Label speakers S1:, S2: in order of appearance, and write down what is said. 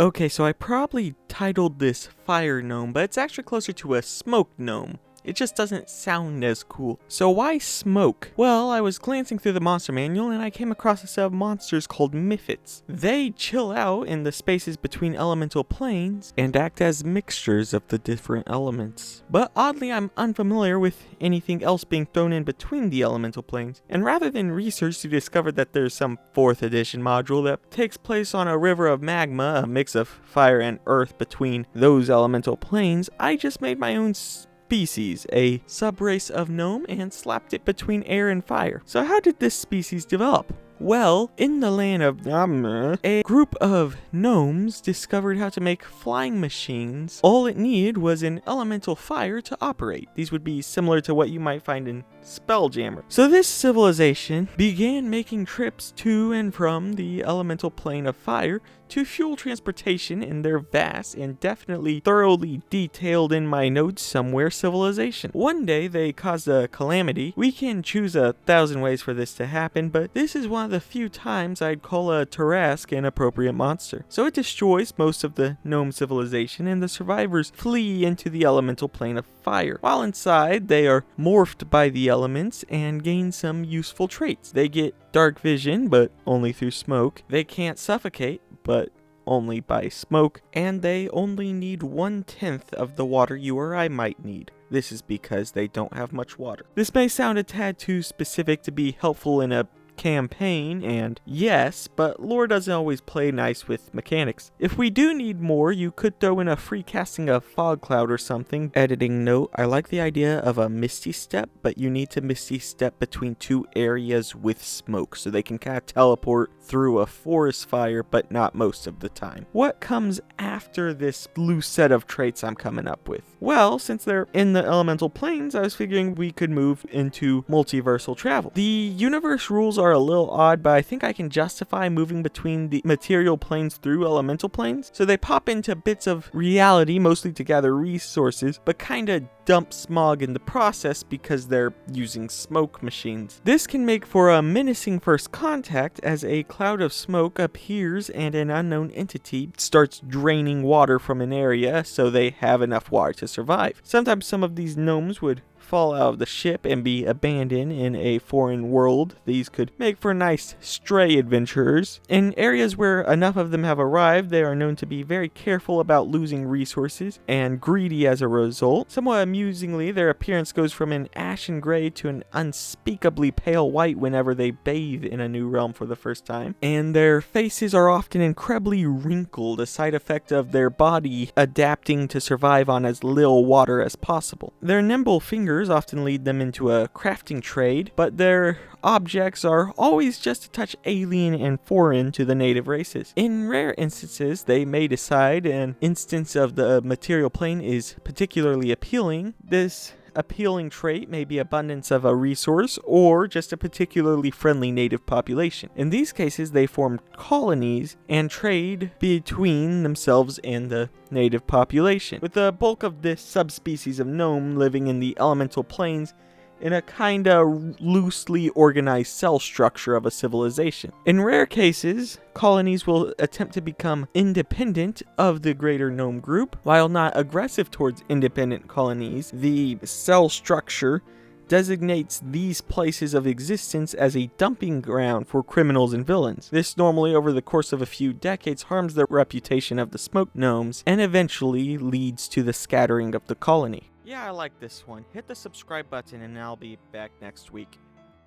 S1: Okay, so I probably titled this Fire Gnome, but it's actually closer to a Smoke Gnome. It just doesn't sound as cool. So why smoke? Well, I was glancing through the monster manual and I came across a set of monsters called Mifits. They chill out in the spaces between elemental planes and act as mixtures of the different elements. But oddly, I'm unfamiliar with anything else being thrown in between the elemental planes. And rather than research to discover that there's some 4th edition module that takes place on a river of magma, a mix of fire and earth between those elemental planes, I just made my own species, a subrace of gnome, and slapped it between air and fire. So how did this species develop? Well, in the land of a group of gnomes discovered how to make flying machines. All it needed was an elemental fire to operate. These would be similar to what you might find in Spelljammer. So this civilization began making trips to and from the elemental plane of fire to fuel transportation in their vast and definitely thoroughly detailed in my notes somewhere civilization. One day they caused a calamity. We can choose 1,000 ways for this to happen, but this is one of the few times I'd call a Tarrasque an appropriate monster. So it destroys most of the gnome civilization and the survivors flee into the elemental plane of fire. While inside, they are morphed by the elements and gain some useful traits. They get dark vision, but only through smoke. They can't suffocate, but only by smoke, and they only need 1/10 of the water you or I might need. This is because they don't have much water. This may sound a tad too specific to be helpful in a campaign, and yes, but lore doesn't always play nice with mechanics. If we do need more, you could throw in a free casting of fog cloud or something. Editing note, I like the idea of a misty step, but you need to misty step between 2 areas with smoke so they can kind of teleport through a forest fire, but not most of the time. What comes after this loose set of traits I'm coming up with? Well, since they're in the elemental planes, I was figuring we could move into multiversal travel. The universe rules are a little odd, but I think I can justify moving between the material planes through elemental planes. So they pop into bits of reality, mostly to gather resources, but kinda dump smog in the process because they're using smoke machines. This can make for a menacing first contact as a cloud of smoke appears and an unknown entity starts draining water from an area so they have enough water to survive. Sometimes some of these gnomes would fall out of the ship and be abandoned in a foreign world. These could make for nice stray adventurers. In areas where enough of them have arrived, they are known to be very careful about losing resources and greedy as a result. Somewhat amusingly, their appearance goes from an ashen gray to an unspeakably pale white whenever they bathe in a new realm for the first time. And their faces are often incredibly wrinkled, a side effect of their body adapting to survive on as little water as possible. Their nimble fingers often lead them into a crafting trade, but their objects are always just a touch alien and foreign to the native races. In rare instances, they may decide an instance of the material plane is particularly appealing. This appealing trait may be abundance of a resource or just a particularly friendly native population. In these cases, they form colonies and trade between themselves and the native population, with the bulk of this subspecies of gnome living in the elemental planes in a kinda loosely organized cell structure of a civilization. In rare cases, colonies will attempt to become independent of the greater gnome group. While not aggressive towards independent colonies, the cell structure designates these places of existence as a dumping ground for criminals and villains. This normally, over the course of a few decades, harms the reputation of the smoke gnomes and eventually leads to the scattering of the colony. Yeah, I like this one. Hit the subscribe button and I'll be back next week.